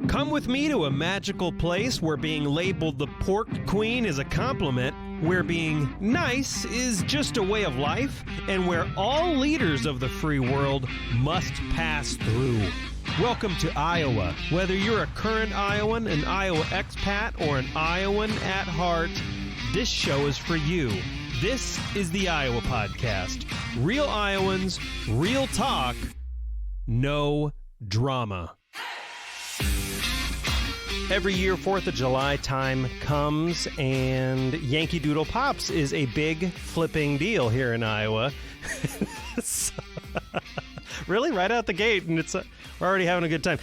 Come with me to a magical place where being labeled the pork queen is a compliment, where being nice is just a way of life, and where all leaders of the free world must pass through. Welcome to Iowa. Whether you're a current Iowan, an Iowa expat, or an Iowan at heart, this show is for you. This is the Iowa Podcast. Real Iowans, real talk, no drama. Every year, 4th of July time comes, and Yankee Doodle Pops is a big flipping deal here in Iowa. Really? Right out the gate, and we're already having a good time.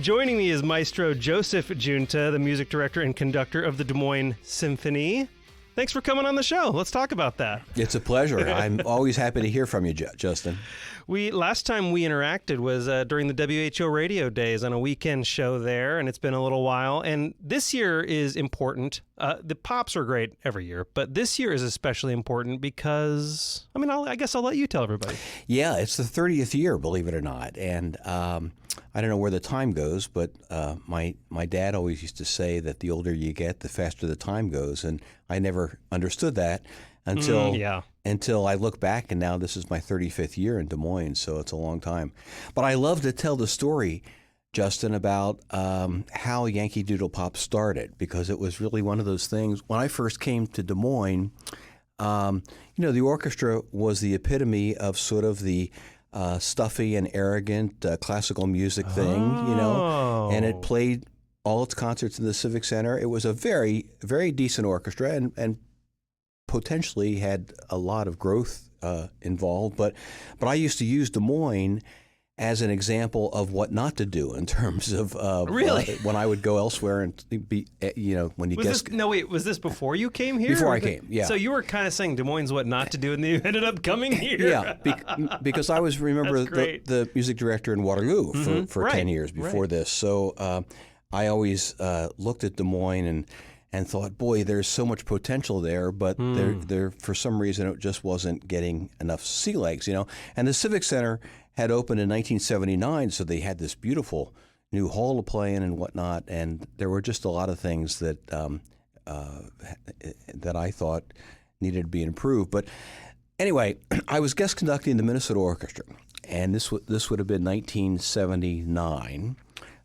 Joining me is Maestro Joseph Giunta, the music director and conductor of the Des Moines Symphony. Thanks for coming on the show. Let's talk about that. It's a pleasure. I'm always happy to hear from you, Justin. Last time we interacted was during the WHO radio days on a weekend show there, and it's been a little while. And this year is important. The Pops are great every year, but this year is especially important because, I guess I'll let you tell everybody. Yeah, it's the 30th year, believe it or not. And I don't know where the time goes, but my dad always used to say that the older you get, the faster the time goes. And I never understood that until I look back, and now this is my 35th year in Des Moines, so it's a long time. But I love to tell the story, Justin, about how Yankee Doodle Pops started, because it was really one of those things. When I first came to Des Moines, the orchestra was the epitome of sort of the stuffy and arrogant classical music thing, and it played all its concerts in the Civic Center. It was a very, very decent orchestra and potentially had a lot of growth involved. But I used to use Des Moines as an example of what not to do in terms of really when I would go elsewhere and be, when you guess. Was this before you came here? Before I came, yeah. So you were kind of saying Des Moines what not to do, and then you ended up coming here. Yeah, because I was, remember, the music director in Waterloo for 10 years before this. So I always looked at Des Moines and thought, boy, there's so much potential there, but there for some reason it just wasn't getting enough sea legs, And the Civic Center had opened in 1979, so they had this beautiful new hall to play in and whatnot, and there were just a lot of things that that I thought needed to be improved. But anyway, I was guest conducting the Minnesota Orchestra, and this would have been 1979.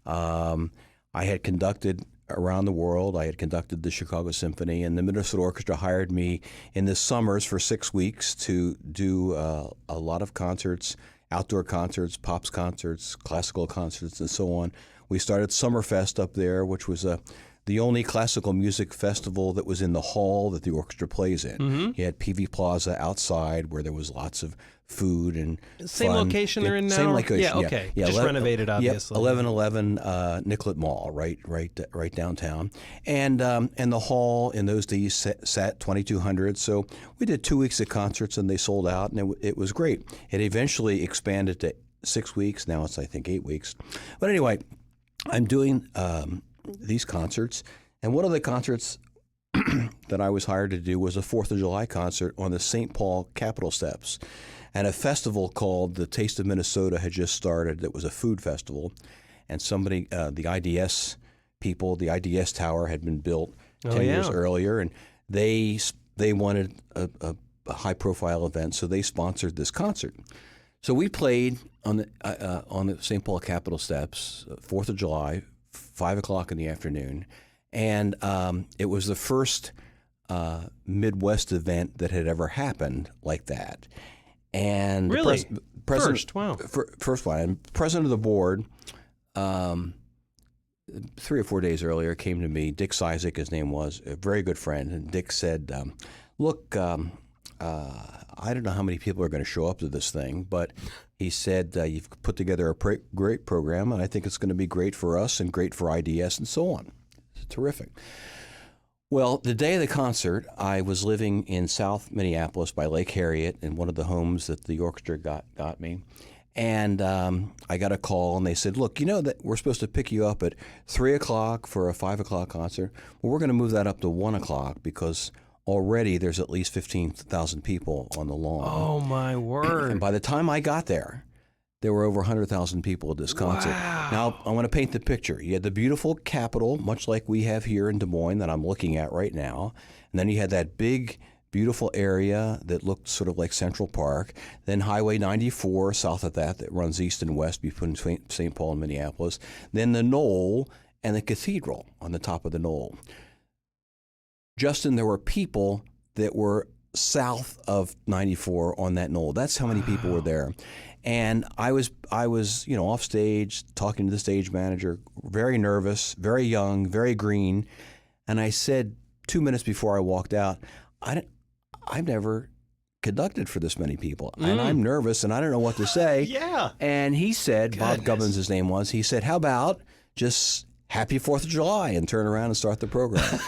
I had conducted around the world. I had conducted the Chicago Symphony, and the Minnesota Orchestra hired me in the summers for 6 weeks to do a lot of concerts, outdoor concerts, pops concerts, classical concerts, and so on. We started Summerfest up there, which was the only classical music festival that was in the hall that the orchestra plays in. Mm-hmm. You had PV Plaza outside where there was lots of food and same fun. location they're in now? Same location. Yeah, okay. Yeah, just renovated, obviously. 1111 Nicollet Mall, right downtown. And the hall in those days sat 2,200. So we did 2 weeks of concerts, and they sold out, and it was great. It eventually expanded to 6 weeks. Now it's, I think, 8 weeks. But anyway, I'm doing these concerts, and one of the concerts that I was hired to do was a 4th of July concert on the St. Paul Capitol steps. And a festival called the Taste of Minnesota had just started. That was a food festival. And somebody, the IDS people, the IDS Tower had been built 10 years earlier, and they wanted a high-profile event, so they sponsored this concert. So we played on the St. Paul Capitol steps, 4th of July, 5 o'clock in the afternoon, and it was the first Midwest event that had ever happened like that. And really? First, wow. First one. And president of the board, 3 or 4 days earlier, came to me. Dick Cizik, his name was, a very good friend. And Dick said, look, I don't know how many people are going to show up to this thing, but he said, you've put together a great program, and I think it's going to be great for us and great for IDS and so on. It's terrific. Well, the day of the concert, I was living in South Minneapolis by Lake Harriet in one of the homes that the orchestra got me. And I got a call, and they said, look, that we're supposed to pick you up at 3 o'clock for a 5 o'clock concert. Well, we're going to move that up to 1 o'clock because already there's at least 15,000 people on the lawn. Oh, my word. And by the time I got there, there were over 100,000 people at this concert. Wow. Now, I want to paint the picture. You had the beautiful Capitol, much like we have here in Des Moines that I'm looking at right now. And then you had that big, beautiful area that looked sort of like Central Park. Then Highway 94 south of that runs east and west between St. Paul and Minneapolis. Then the knoll and the cathedral on the top of the knoll. Justin, there were people that were south of 94 on that knoll. That's how many people were there. And I was, off stage talking to the stage manager, very nervous, very young, very green. And I said 2 minutes before I walked out, I've never conducted for this many people, and I'm nervous, and I don't know what to say. Yeah. And he said, Bob Gubbins, his name was, he said, how about just Happy 4th of July and turn around and start the program.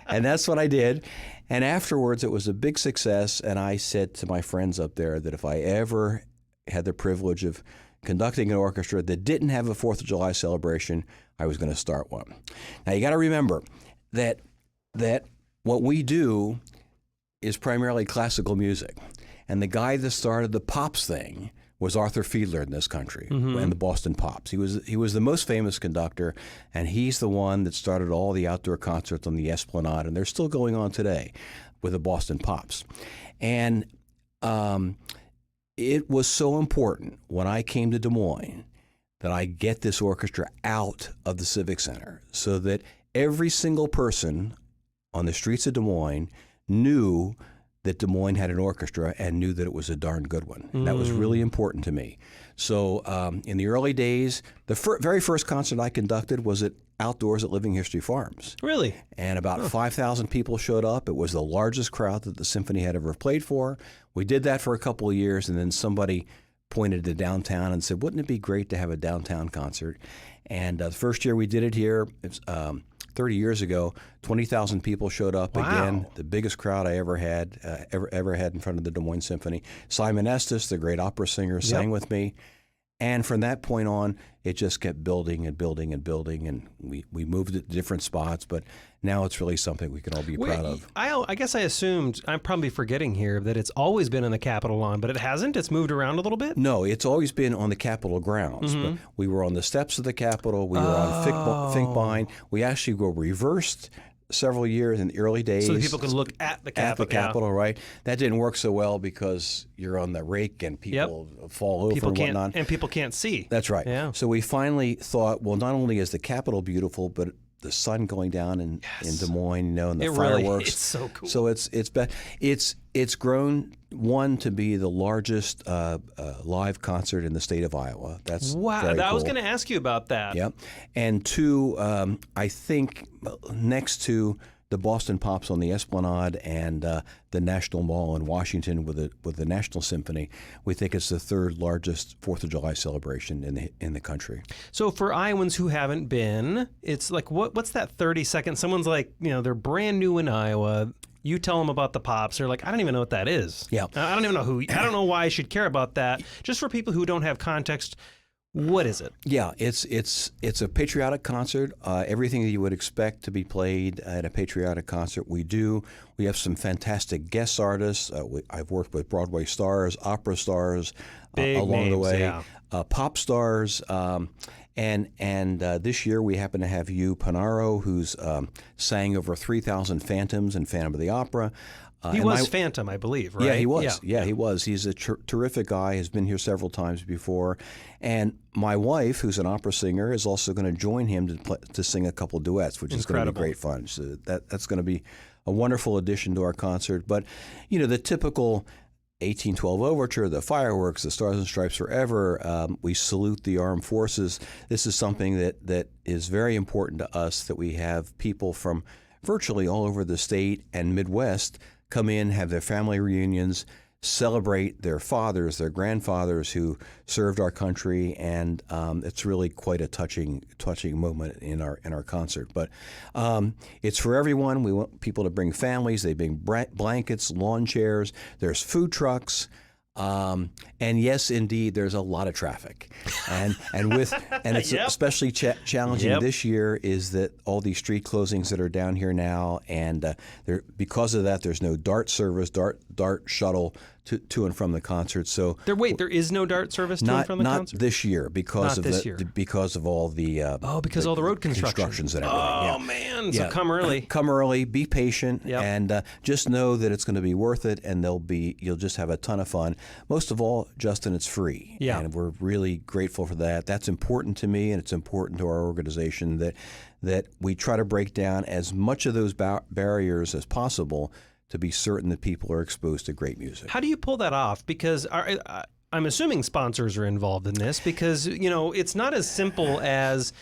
And that's what I did. And afterwards, it was a big success. And I said to my friends up there that if I ever had the privilege of conducting an orchestra that didn't have a 4th of July celebration, I was going to start one. Now, you got to remember that what we do is primarily classical music. And the guy that started the Pops thing was Arthur Fiedler in this country, and the Boston Pops. He was the most famous conductor, and he's the one that started all the outdoor concerts on the Esplanade, and they're still going on today with the Boston Pops. And it was so important when I came to Des Moines that I get this orchestra out of the Civic Center so that every single person on the streets of Des Moines knew that Des Moines had an orchestra and knew that it was a darn good one. That was really important to me. So in the early days, the very first concert I conducted was outdoors at Living History Farms. Really? And about 5,000 people showed up. It was the largest crowd that the symphony had ever played for. We did that for a couple of years, and then somebody pointed to downtown and said, wouldn't it be great to have a downtown concert? And the first year we did it here, 30 years ago, 20,000 people showed up again. The biggest crowd I ever had in front of the Des Moines Symphony. Simon Estes, the great opera singer, sang with me. And from that point on, it just kept building and building and building, and we moved it to different spots, but now it's really something we can all be proud of. I guess I assumed, I'm probably forgetting here, that it's always been on the Capitol lawn, but it hasn't? It's moved around a little bit? No, it's always been on the Capitol grounds. But we were on the steps of the Capitol. We were on Finkbein. We actually were reversed several years in the early days. So that people could look at the Capitol. At the Capitol, right. That didn't work so well because you're on the rake and people fall over and whatnot. And people can't see. That's right. Yeah. So we finally thought, well, not only is the Capitol beautiful, but the sun going down in Des Moines, and the fireworks. It's so cool. So it's grown, one, to be the largest live concert in the state of Iowa. That's very cool. I was going to ask you about that. Yep. And two, I think next to the Boston Pops on the Esplanade and the National Mall in Washington with the National Symphony, we think it's the third largest 4th of July celebration in the country. So for Iowans who haven't been, it's like what's that 30 seconds? Someone's like, they're brand new in Iowa. You tell them about the Pops. They're like, I don't even know what that is. Yeah. I don't even know I don't know why I should care about that. Just for people who don't have context, what is it? Yeah, it's a patriotic concert. Everything that you would expect to be played at a patriotic concert, we do. We have some fantastic guest artists. I've worked with Broadway stars, opera stars along the way, pop stars. And this year we happen to have Hugh Panaro, who's sang over 3,000 Phantoms and Phantom of the Opera. He was Phantom, I believe, right? Yeah, he was. Yeah, he was. He's a terrific guy. Has been here several times before. And my wife, who's an opera singer, is also going to join him to sing a couple duets, which is going to be great fun. So that's going to be a wonderful addition to our concert. But, the typical 1812 overture, the fireworks, the Stars and Stripes Forever, we salute the armed forces. This is something that is very important to us, that we have people from virtually all over the state and Midwest come in, have their family reunions, celebrate their fathers, their grandfathers who served our country, and it's really quite a touching moment in our concert. But it's for everyone. We want people to bring families. They bring blankets, lawn chairs. There's food trucks. And yes, indeed, there's a lot of traffic, and it's especially challenging this year is that all these street closings that are down here now, and because of that, there's no DART service, DART shuttle to and from the concert. So There is no dart service to and from the concert? Not this year because because of all the because all the road constructions and everything. Oh man! So come early. Come early. Be patient, and just know that it's going to be worth it, and you'll just have a ton of fun. Most of all, Justin, it's free, and we're really grateful for that. That's important to me, and it's important to our organization that we try to break down as much of those barriers as possible to be certain that people are exposed to great music. How do you pull that off? Because I'm assuming sponsors are involved in this, because it's not as simple as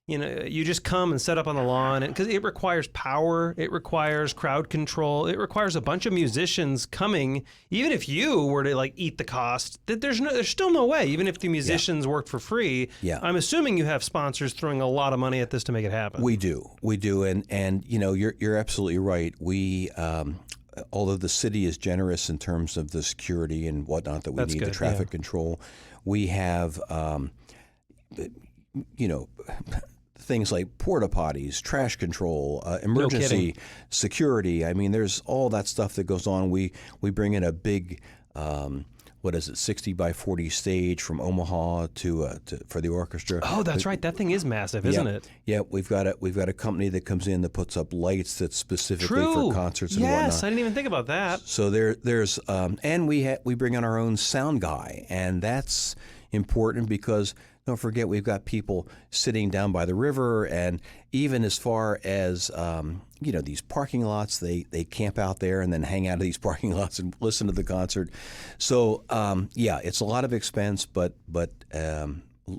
you just come and set up on the lawn, because it requires power, it requires crowd control, it requires a bunch of musicians coming. Even if you were to eat the cost, there's still no way. Even if the musicians worked for free, I'm assuming you have sponsors throwing a lot of money at this to make it happen. We do, and you're absolutely right. We although the city is generous in terms of the security and whatnot that we need, the traffic control, we have things like porta potties, trash control, emergency security. I mean, there's all that stuff that goes on. We bring in a big 60 by 40 stage from Omaha for the orchestra. Oh, that's right. That thing is massive, isn't it? Yeah, we've got a company that comes in that puts up lights that's specifically for concerts and whatnot. Yes, I didn't even think about that. So there's and we bring in our own sound guy, and that's important because don't forget we've got people sitting down by the river, and even as far as these parking lots, they camp out there and then hang out of these parking lots and listen to the concert. So it's a lot of expense, but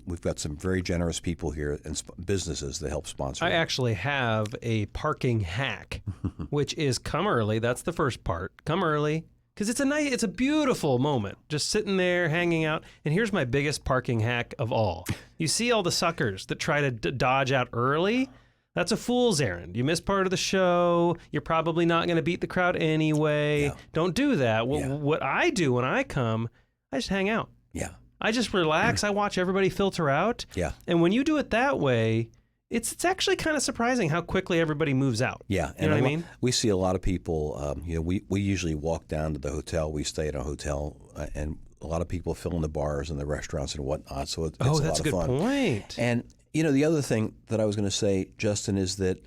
we've got some very generous people here and businesses that help sponsor. I actually have a parking hack, which is come early. That's the first part. Come early. Because it's a beautiful moment, just sitting there, hanging out. And here's my biggest parking hack of all. You see all the suckers that try to dodge out early? That's a fool's errand. You miss part of the show. You're probably not going to beat the crowd anyway. Yeah. Don't do that. What I do when I come, I just hang out. Yeah. I just relax. I watch everybody filter out. Yeah. And when you do it that way, it's actually kind of surprising how quickly everybody moves out. Yeah. You know what I mean? We see a lot of people, we usually walk down to the hotel. We stay at a hotel, and a lot of people fill in the bars and the restaurants and whatnot. So it's a lot of fun. That's a good point. And, the other thing that I was going to say, Justin, is that,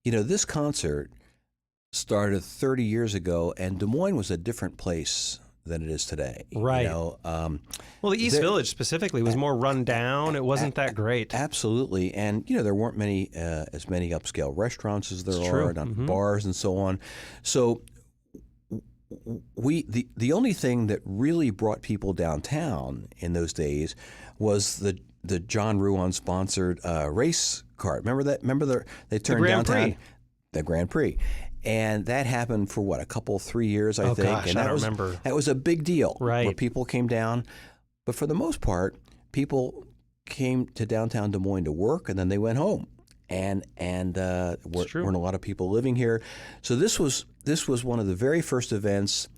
this concert started 30 years ago, and Des Moines was a different place than it is today. Right. Well, the East Village specifically was more run down. It wasn't that great. Absolutely. And, there weren't as many upscale restaurants as there are, not bars and so on. So the only thing that really brought people downtown in those days was the John Ruan sponsored race car. Remember that? They turned downtown the Grand Prix. And that happened for a couple, 3 years, I think. Gosh, and I don't remember. That was a big deal, right? Where people came down, but for the most part, people came to downtown Des Moines to work, and then they went home. And weren't a lot of people living here, so this was one of the very first events,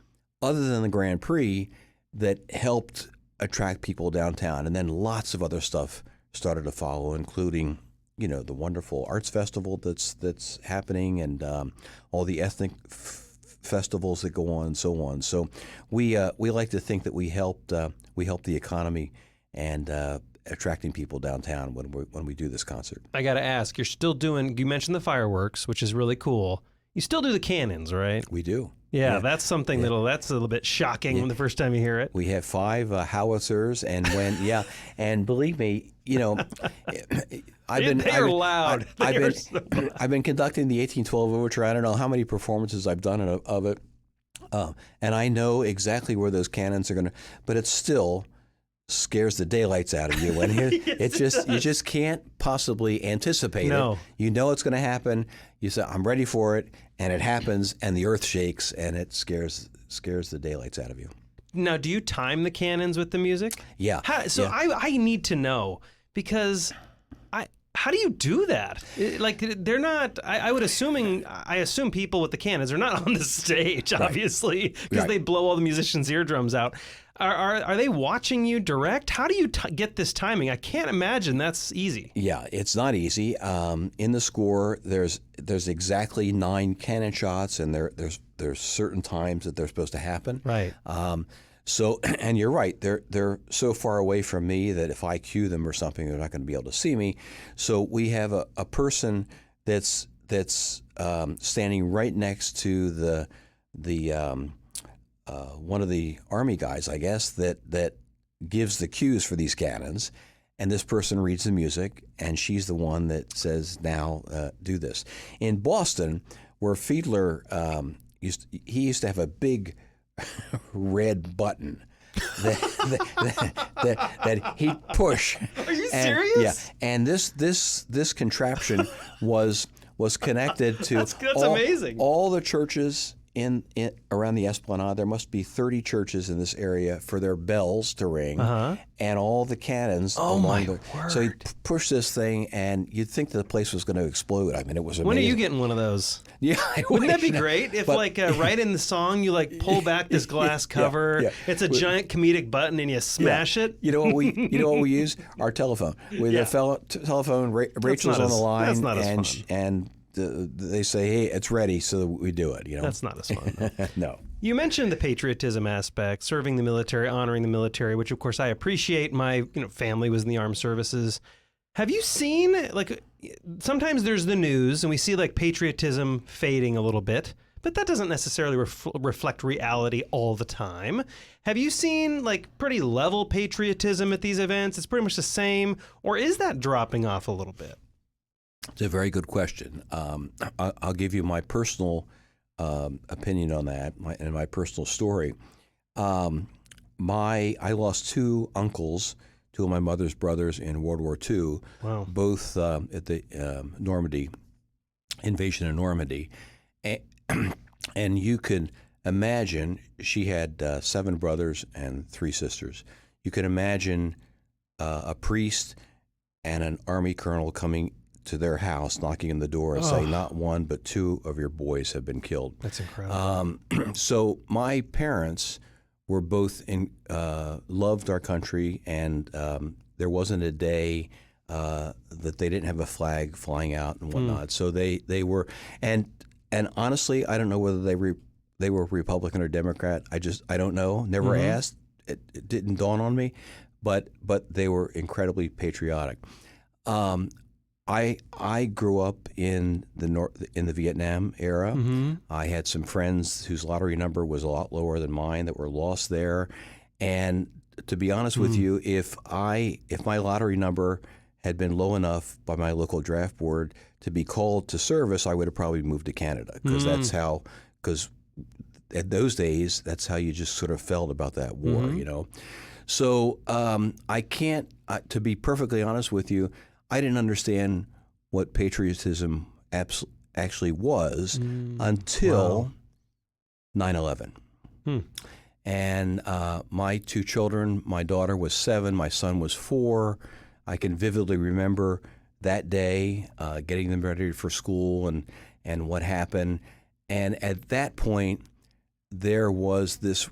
other than the Grand Prix, that helped attract people downtown. And then lots of other stuff started to follow, including the wonderful arts festival that's happening, and all the ethnic festivals that go on and so on. So we like to think that we help the economy and attracting people downtown when we do this concert. I got to ask, you mentioned the fireworks, which is really cool. You still do the cannons, right? We do. Yeah, that's something that's a little bit shocking when the first time you hear it. We have 5 howitzers, and and believe me, I've been conducting the 1812 overture. I don't know how many performances I've done of it, and I know exactly where those cannons are going to. But it still scares the daylights out of you, and you just can't possibly anticipate it. You know it's going to happen. You say, "I'm ready for it," and it happens, and the earth shakes, and it scares the daylights out of you. Now, do you time the cannons with the music? Yeah. I need to know, because how do you do that? They're not. I assume people with the cannons are not on the stage, obviously, because they blow all the musicians' eardrums out. Are they watching you direct? How do you get this timing? I can't imagine that's easy. Yeah, it's not easy. In the score, there's exactly 9 cannon shots, and there's certain times that they're supposed to happen. Right. So, and you're right. They're so far away from me that if I cue them or something, they're not going to be able to see me. So we have a person that's standing right next to the one of the Army guys, I guess, that gives the cues for these cannons. And this person reads the music, and she's the one that says, now do this. In Boston, where Fiedler used to have a big red button that he'd push. Are you and, serious? Yeah, and this contraption was connected to that's amazing. All the churches in around the Esplanade. There must be 30 churches in this area for their bells to ring, and all the cannons. Oh my word! So he pushed this thing, and you'd think that the place was going to explode. I mean, it was amazing. When are you getting one of those? Yeah, wouldn't that be great if, right in the song, you pull back this glass cover? Yeah. It's a giant comedic button, and you smash it. You know what we use? Our telephone. With the telephone, Rachel's on the line, that's not as fun. And they say, "Hey, it's ready," so we do it. That's not as fun. No. You mentioned the patriotism aspect, serving the military, honoring the military, which of course I appreciate. My family was in the armed services. Have you seen, sometimes there's the news and we see patriotism fading a little bit, but that doesn't necessarily reflect reality all the time. Have you seen pretty level patriotism at these events? It's pretty much the same, or is that dropping off a little bit? It's a very good question. I'll give you my personal opinion on that and my personal story. I lost 2 uncles, 2 of my mother's brothers in World War II, wow. Both at the Normandy, invasion of Normandy. And you can imagine, she had 7 brothers and 3 sisters. You can imagine a priest and an Army colonel coming to their house, knocking on the door and saying, not 1, but 2 of your boys have been killed. That's incredible. So my parents were both loved our country, and there wasn't a day that they didn't have a flag flying out and whatnot. So they were, and honestly, I don't know whether they were Republican or Democrat. I don't know. Never asked. It didn't dawn on me, but they were incredibly patriotic. I grew up in the Vietnam era. I had some friends whose lottery number was a lot lower than mine that were lost there. And to be honest with you, if my lottery number had been low enough by my local draft board to be called to service, I would have probably moved to Canada, because at those days, that's how you just sort of felt about that war, So I can't, to be perfectly honest with you, I didn't understand what patriotism actually was until 9/11. And my 2 children, my daughter was 7, my son was 4. I can vividly remember that day, getting them ready for school and what happened. And at that point, there was this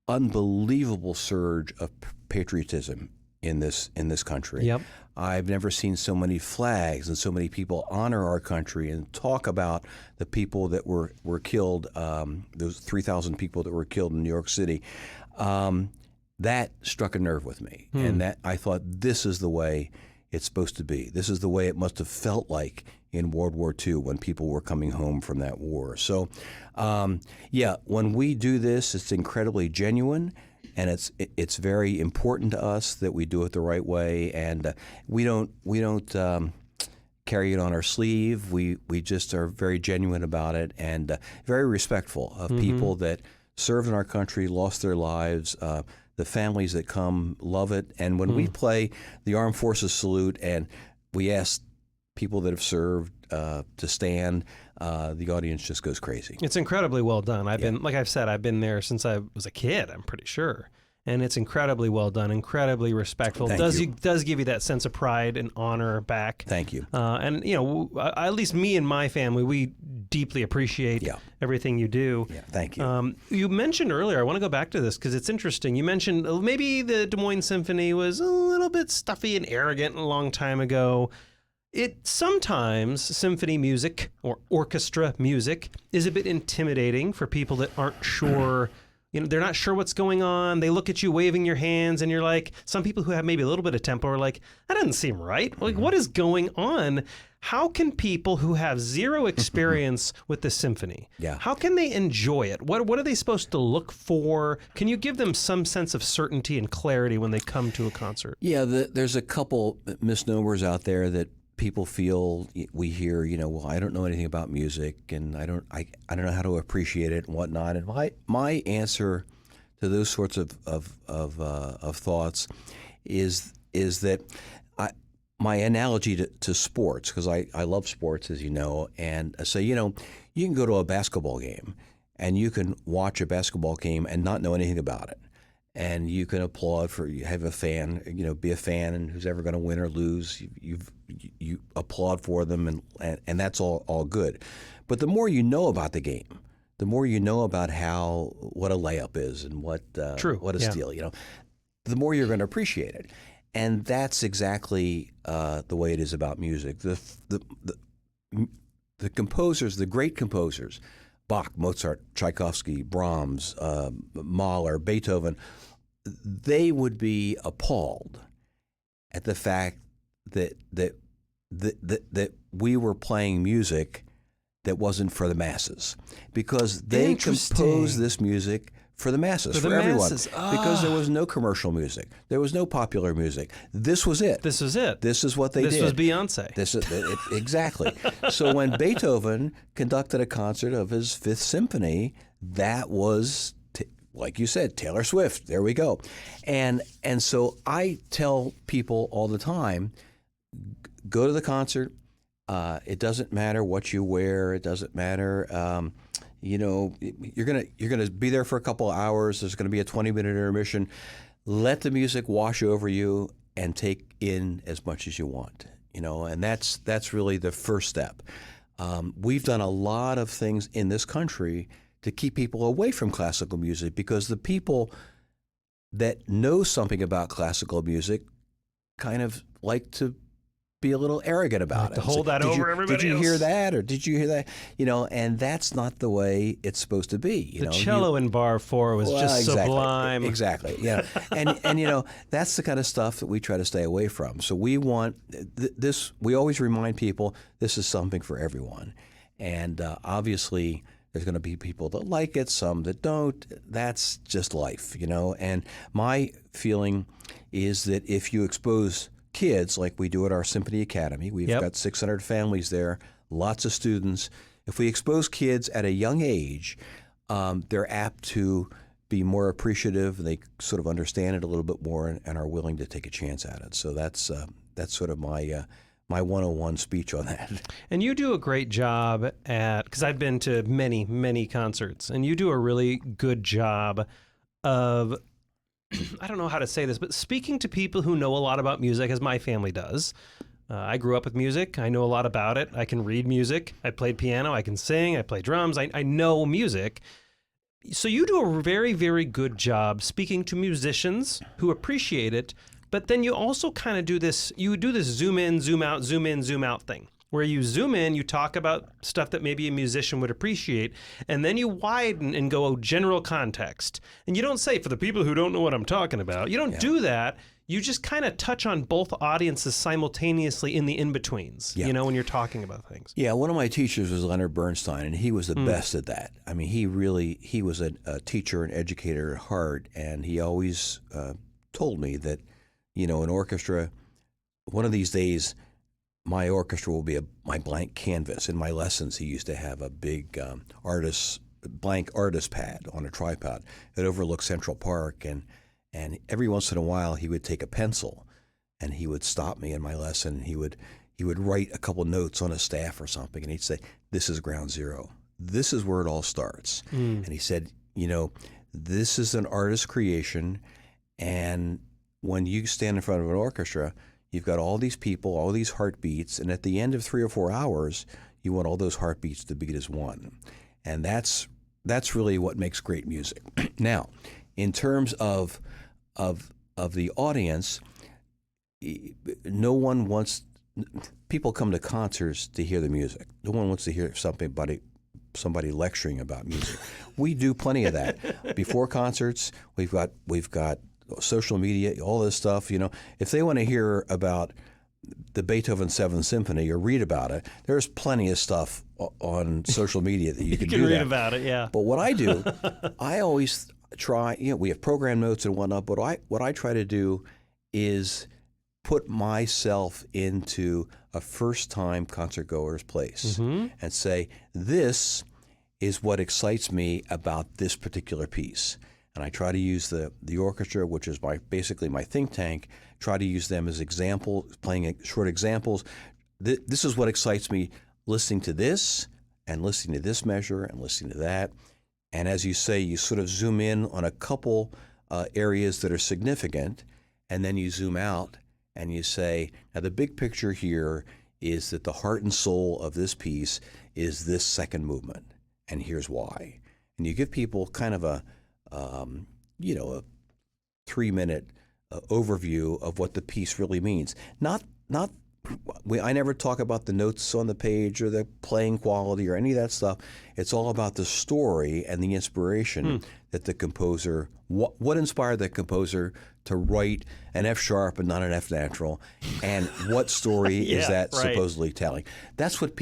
unbelievable surge of patriotism in this country. Yep. I've never seen so many flags and so many people honor our country and talk about the people that were killed, those 3,000 people that were killed in New York City. That struck a nerve with me, and that I thought, this is the way it's supposed to be. This is the way it must have felt like in World War II when people were coming home from that war. So, when we do this, it's incredibly genuine. And it's very important to us that we do it the right way, and we don't carry it on our sleeve. We just are very genuine about it, and very respectful of people that served in our country, lost their lives. The families that come love it, and when we play the Armed Forces Salute, and we ask people that have served to stand, the audience just goes crazy. It's incredibly well done. I've been, like I've said, I've been there since I was a kid, I'm pretty sure. and it's incredibly well done, incredibly respectful. Thank you. Does give you that sense of pride and honor back. Thank you. And at least me and my family, we deeply appreciate everything you do. Yeah, thank you. You mentioned earlier, I want to go back to this because it's interesting. You mentioned maybe the Des Moines Symphony was a little bit stuffy and arrogant a long time ago. Sometimes symphony music or orchestra music is a bit intimidating for people that aren't sure. They're not sure what's going on. They look at you waving your hands and you're like, some people who have maybe a little bit of tempo are like, that doesn't seem right. Like, what is going on? How can people who have zero experience with the symphony, how can they enjoy it? What are they supposed to look for? Can you give them some sense of certainty and clarity when they come to a concert? Yeah, there's a couple misnomers out there that people feel we hear, well, I don't know anything about music, and I don't know how to appreciate it and whatnot. And my answer to those sorts of thoughts is that my analogy to sports, because I love sports, as you know, and so you can go to a basketball game and you can watch a basketball game and not know anything about it. And you can applaud you have a fan, be a fan, and who's ever going to win or lose, you applaud for them, and that's all good. But the more you know about the game, the more you know about what a layup is and what a steal, the more you're going to appreciate it. And that's exactly the way it is about music. The composers, the great composers, Bach, Mozart, Tchaikovsky, Brahms, Mahler, Beethoven, they would be appalled at the fact that we were playing music that wasn't for the masses, because they composed this music for the masses, for everyone, because there was no commercial music, there was no popular music. This was it. This was it. This is what they did. This was Beyonce. This is exactly. So when Beethoven conducted a concert of his Fifth Symphony, that was, like you said, Taylor Swift. There we go. And so I tell people all the time, go to the concert. It doesn't matter what you wear. It doesn't matter. You're gonna be there for a couple of hours. There's gonna be a 20-minute intermission. Let the music wash over you and take in as much as you want. And that's really the first step. We've done a lot of things in this country to keep people away from classical music, because the people that know something about classical music kind of like to be a little arrogant about it. To hold that over everybody else. Did you hear that? Or did you hear that? And that's not the way it's supposed to be. The cello in bar 4 was just sublime. Exactly. Yeah. And that's the kind of stuff that we try to stay away from. So we want this. We always remind people this is something for everyone. And obviously, there's going to be people that like it, some that don't. That's just life, And my feeling is that if you expose kids like we do at our Symphony Academy, we've got 600 families there, lots of students. If we expose kids at a young age, they're apt to be more appreciative. They sort of understand it a little bit more and are willing to take a chance at it. So that's sort of my 101 speech on that. And you do a great job because I've been to many, many concerts, and you do a really good job of, I don't know how to say this, but speaking to people who know a lot about music, as my family does. I grew up with music. I know a lot about it. I can read music. I played piano. I can sing. I play drums. I know music. So you do a very, very good job speaking to musicians who appreciate it, but then you also kind of do this zoom in, zoom out, zoom in, zoom out thing, where you zoom in, you talk about stuff that maybe a musician would appreciate, and then you widen and go general context. And you don't say, for the people who don't know what I'm talking about, you don't do that. You just kind of touch on both audiences simultaneously in the in-betweens, when you're talking about things. Yeah, one of my teachers was Leonard Bernstein, and he was the best at that. I mean, he was a teacher and educator at heart, and he always told me that, an orchestra, one of these days, my orchestra will be my blank canvas. In my lessons, he used to have a big blank artist pad on a tripod that overlooked Central Park, and every once in a while he would take a pencil and he would stop me in my lesson. He would write a couple notes on a staff or something, and he'd say, "This is ground zero. This is where it all starts." And he said, "This is an artist's creation, And when you stand in front of an orchestra, you've got all these people, all these heartbeats, and at the end of 3 or 4 hours, you want all those heartbeats to beat as one. And that's really what makes great music. Now, in terms of the audience, people come to concerts to hear the music. No one wants to hear somebody lecturing about music. We do plenty of that. Before concerts, we've got social media, all this stuff. If they want to hear about the Beethoven 7th Symphony or read about it, there's plenty of stuff on social media that you can do read about it, yeah. But what I do, I always try, we have program notes and whatnot, but what I try to do is put myself into a first-time concert goer's place and say, this is what excites me about this particular piece. And I try to use the orchestra, which is basically my think tank, try to use them as examples, playing short examples. This is what excites me, listening to this and listening to this measure and listening to that. And as you say, you sort of zoom in on a couple areas that are significant, and then you zoom out and you say, now the big picture here is that the heart and soul of this piece is this second movement, and here's why. And you give people kind of a 3-minute overview of what the piece really means. I never talk about the notes on the page or the playing quality or any of that stuff. It's all about the story and the inspiration that the composer, what inspired the composer to write an F sharp and not an F natural, and what story is that supposedly telling. That's what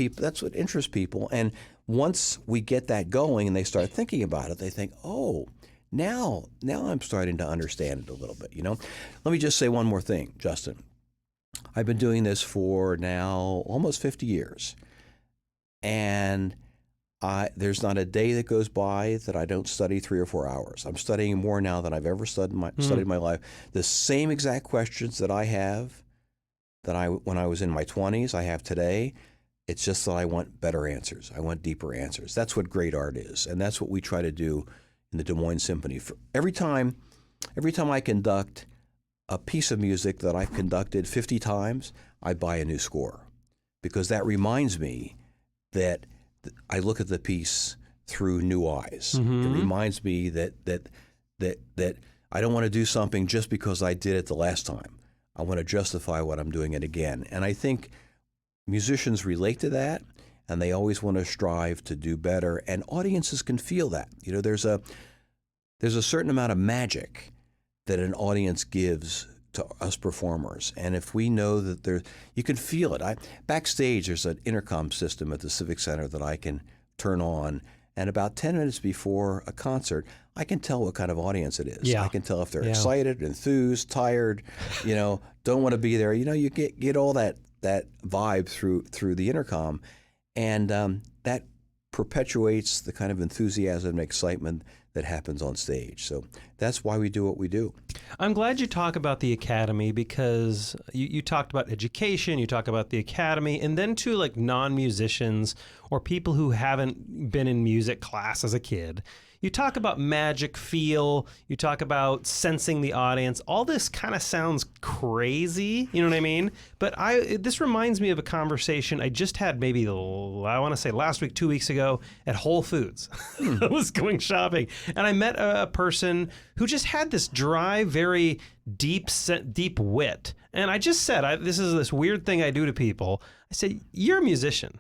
interests people. And once we get that going and they start thinking about it, they think, oh, now I'm starting to understand it a little bit. Let me just say one more thing, Justin. I've been doing this for now almost 50 years, and there's not a day that goes by that I don't study 3 or 4 hours. I'm studying more now than I've ever studied in my life. The same exact questions that I have when I was in my 20s, I have today. It's just that I want better answers. I want deeper answers. That's what great art is, and that's what we try to do in the Des Moines Symphony. Every time I conduct a piece of music that I've conducted 50 times, I buy a new score, because that reminds me that I look at the piece through new eyes. It reminds me that I don't want to do something just because I did it the last time. I want to justify what I'm doing it again. And I think musicians relate to that, and they always want to strive to do better, and audiences can feel that. There's a certain amount of magic that an audience gives to us performers. And if we know that you can feel it. Backstage, there's an intercom system at the Civic Center that I can turn on, and about 10 minutes before a concert, I can tell what kind of audience it is. Yeah. I can tell if they're excited, enthused, tired, don't want to be there. You get all that vibe through the intercom, and that perpetuates the kind of enthusiasm and excitement that happens on stage. So that's why we do what we do. I'm glad you talk about the academy, because you talked about education, you talk about the academy, and then to like non-musicians or people who haven't been in music class as a kid. You talk about magic, feel, you talk about sensing the audience. All this kind of sounds crazy, you know what I mean? But this reminds me of a conversation I just had maybe, I want to say last week, 2 weeks ago at Whole Foods. I was going shopping, and I met a person who just had this dry, very deep wit. And I just said, this is this weird thing I do to people. I said, you're a musician.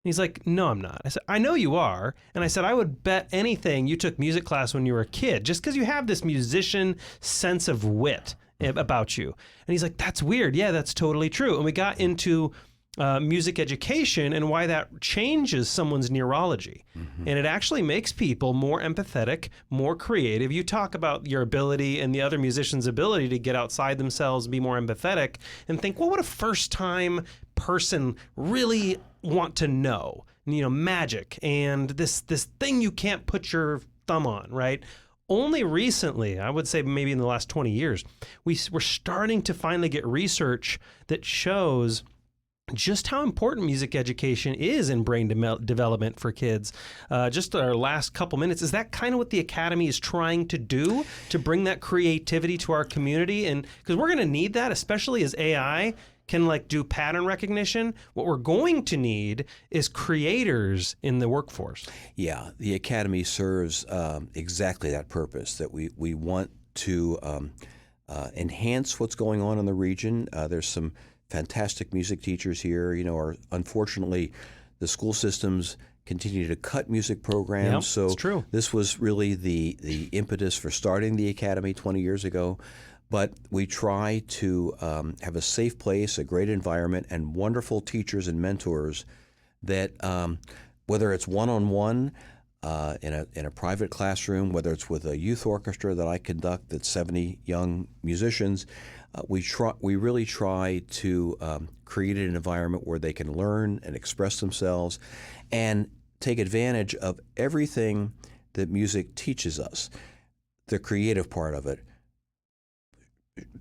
He's like, no, I'm not. I said, I know you are. And I said, I would bet anything you took music class when you were a kid, just because you have this musician sense of wit about you. And he's like, that's weird. Yeah, that's totally true. And we got into music education and why that changes someone's neurology. And it actually makes people more empathetic, more creative. You talk about your ability and the other musicians' ability to get outside themselves, be more empathetic, and think, well, what a first-time person really want to know? Magic and this thing you can't put your thumb on, right? Only recently, I would say maybe in the last 20 years, we're starting to finally get research that shows just how important music education is in brain development for kids. Just our last couple minutes, is that kind of what the Academy is trying to do, to bring that creativity to our community? And because we're going to need that, especially as AI can do pattern recognition. What we're going to need is creators in the workforce. Yeah, the Academy serves exactly that purpose, that we want to enhance what's going on in the region. There's some fantastic music teachers here. Unfortunately, the school systems continue to cut music programs. Yep, so it's true. This was really the impetus for starting the Academy 20 years ago. But we try to have a safe place, a great environment, and wonderful teachers and mentors that, whether it's one-on-one in a private classroom, whether it's with a youth orchestra that I conduct that's 70 young musicians, we really try to create an environment where they can learn and express themselves and take advantage of everything that music teaches us, the creative part of it.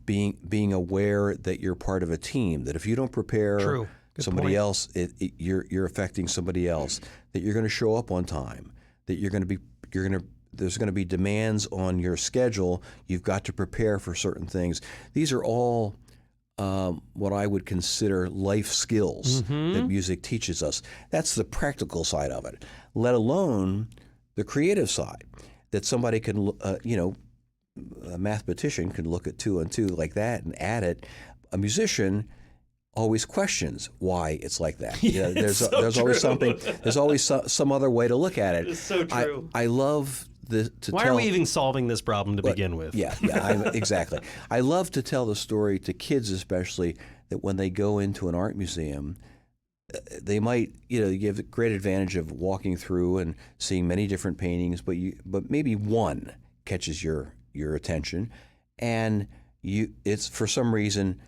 Being aware that you're part of a team, that if you don't prepare somebody else, you're affecting somebody else, that you're going to show up on time, that there's going to be demands on your schedule. You've got to prepare for certain things. These are all what I would consider life skills that music teaches us. That's the practical side of it, let alone the creative side, that somebody can, a mathematician can look at 2 and 2 like that and add it. A musician always questions why it's like that. There's always something. There's always some other way to look at it. It's so true. I love Why are we even solving this problem to begin with? Yeah, exactly. I love to tell the story to kids, especially, that when they go into an art museum, they might, you have a great advantage of walking through and seeing many different paintings, but maybe one catches your attention, and it's for some reason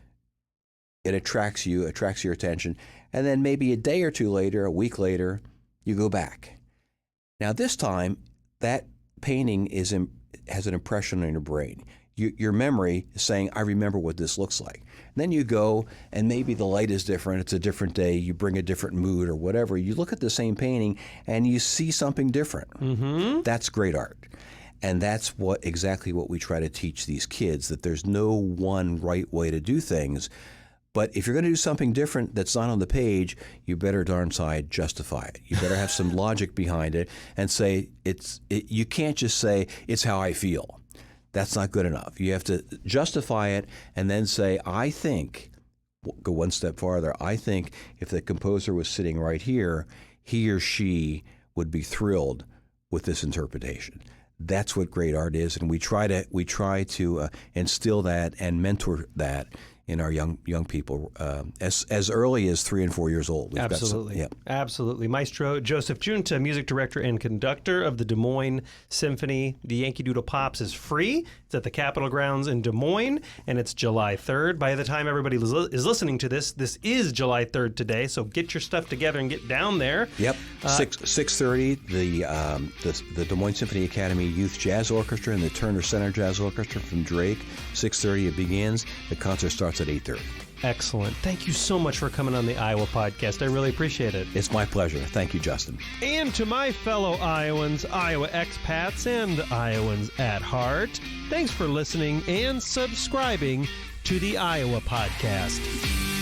it attracts your attention, and then maybe a day or two later, a week later, you go back. Now this time, that painting has an impression on your brain. Your memory is saying, I remember what this looks like. And then you go, and maybe the light is different, it's a different day, you bring a different mood or whatever. You look at the same painting, and you see something different. That's great art. And that's exactly what we try to teach these kids, that there's no one right way to do things. But if you're going to do something different that's not on the page, you better darn side justify it. You better have some logic behind it and say, you can't just say, it's how I feel. That's not good enough. You have to justify it and then say, I think, go one step farther, I think if the composer was sitting right here, he or she would be thrilled with this interpretation. That's what great art is, and we try to instill that and mentor that in our young people as early as 3 and 4 years old. Absolutely. Absolutely. Maestro Joseph Giunta, music director and conductor of the Des Moines Symphony. The Yankee Doodle Pops is free. It's at the Capitol Grounds in Des Moines, and it's July 3rd. By the time everybody is listening to this is July 3rd today, so get your stuff together and get down there. Yep. 6:30, the Des Moines Symphony Academy Youth Jazz Orchestra and the Turner Center Jazz Orchestra from Drake. 6:30 it begins. The concert starts at 8:30. Excellent. Thank you so much for coming on the Iowa Podcast. I really appreciate it. It's my pleasure. Thank you, Justin. And to my fellow Iowans, Iowa expats, and Iowans at heart, thanks for listening and subscribing to the Iowa Podcast.